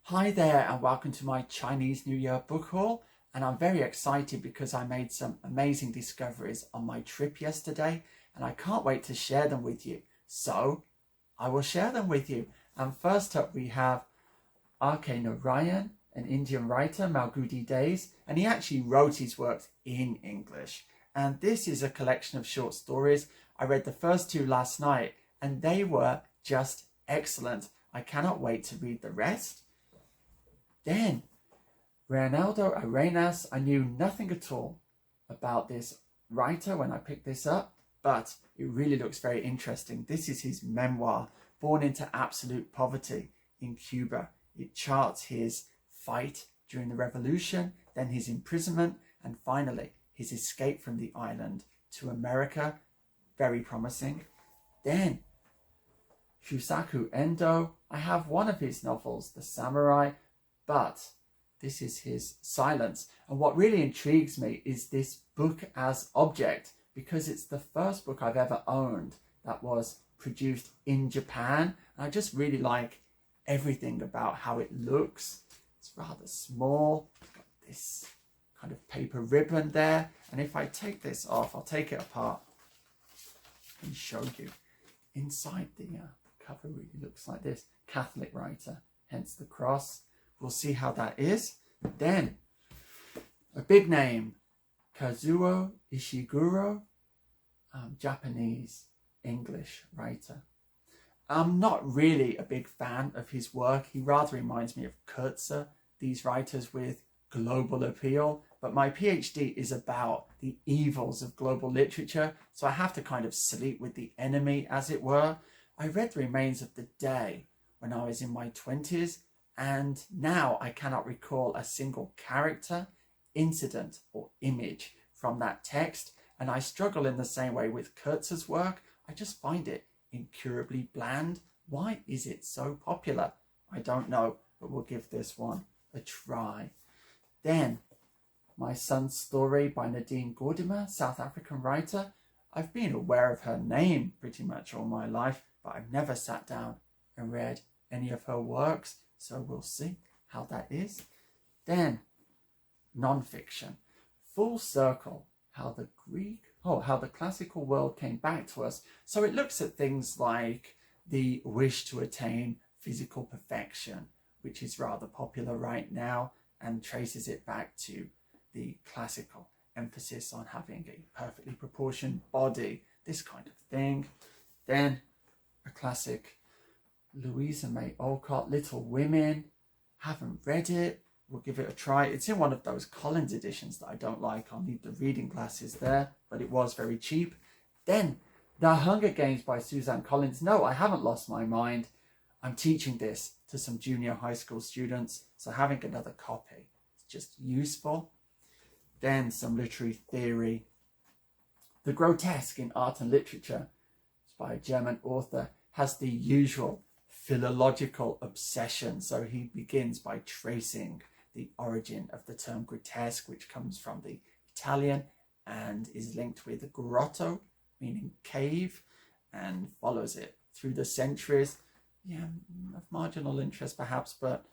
Hi there and welcome to my Chinese New Year book haul, and I'm very excited because I made some amazing discoveries on my trip yesterday and I can't wait to share them with you. So I will share them with you. And first up we have Narayan, an Indian writer, Malgudi Days, and he actually wrote his works in English. And this is a collection of short stories. I read the first two last night and they were just excellent. I cannot wait to read the rest. Then, Reinaldo Arenas, I knew nothing at all about this writer when I picked this up, but it really looks very interesting. This is his memoir, Born into Absolute Poverty in Cuba. It charts his fight during the revolution, then his imprisonment, and finally his escape from the island to America. Very promising. Then, Shusaku Endo, I have one of his novels, The Samurai, but this is his silence. And what really intrigues me is this book as object, because it's the first book I've ever owned that was produced in Japan. And I just really like everything about how it looks. It's rather small. It's got this kind of paper ribbon there. And if I take this off, I'll take it apart and show you. Inside the cover really looks like this. Catholic writer, hence the cross. We'll see how that is. Then, a big name, Kazuo Ishiguro, Japanese English writer. I'm not really a big fan of his work. He rather reminds me of Kayser, these writers with global appeal. But my PhD is about the evils of global literature, so I have to kind of sleep with the enemy, as it were. I read The Remains of the Day when I was in my 20s, and now I cannot recall a single character, incident, or image from that text. And I struggle in the same way with Kurtz's work. I just find it incurably bland. Why is it so popular? I don't know, but we'll give this one a try. Then, My Son's Story by Nadine Gordimer, South African writer. I've been aware of her name pretty much all my life, but I've never sat down and read any of her works. So we'll see how that is. Then, non-fiction. Full Circle, how the classical world came back to us. So it looks at things like the wish to attain physical perfection, which is rather popular right now, and traces it back to the classical emphasis on having a perfectly proportioned body, this kind of thing. Then, a classic, Louisa May Alcott, Little Women. Haven't read it. We'll give it a try. It's in one of those Collins editions that I don't like. I'll need the reading glasses there, but it was very cheap. Then, The Hunger Games by Suzanne Collins. No, I haven't lost my mind. I'm teaching this to some junior high school students, so having another copy is just useful. Then, some literary theory. The Grotesque in Art and Literature. It's by a German author. Has the usual philological obsession. So he begins by tracing the origin of the term grotesque, which comes from the Italian and is linked with grotto, meaning cave, and follows it through the centuries. Yeah, of marginal interest perhaps, but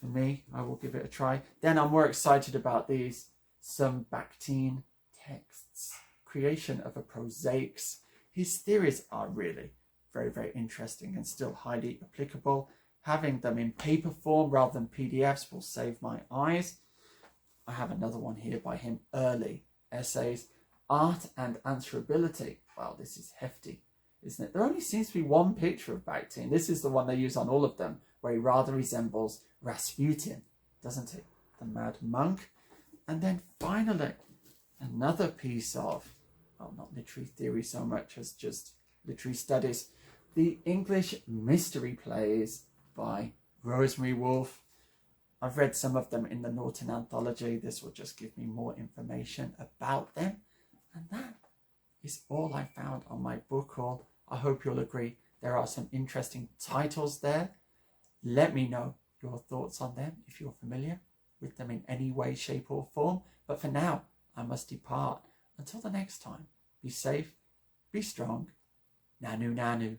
for me, I will give it a try. Then I'm more excited about these, some Bakhtin texts, creation of a Prosaics. His theories are really very, very interesting and still highly applicable. Having them in paper form rather than PDFs will save my eyes. I have another one here by him, Early Essays, Art and Answerability. Wow, this is hefty, isn't it? There only seems to be one picture of Bakhtin. This is the one they use on all of them, where he rather resembles Rasputin, doesn't he? The Mad Monk. And then finally, another piece of, well, not literary theory so much as just literary studies, the English mystery plays by Rosemary, Wolf. I've read some of them in the Norton Anthology. This will just give me more information about them. And that is all I found on my book haul. I hope you'll agree there are some interesting titles there. Let me know your thoughts on them if you're familiar with them in any way, shape or form. But for now, I must depart. Until the next time, be safe, be strong. Nanu Nanu.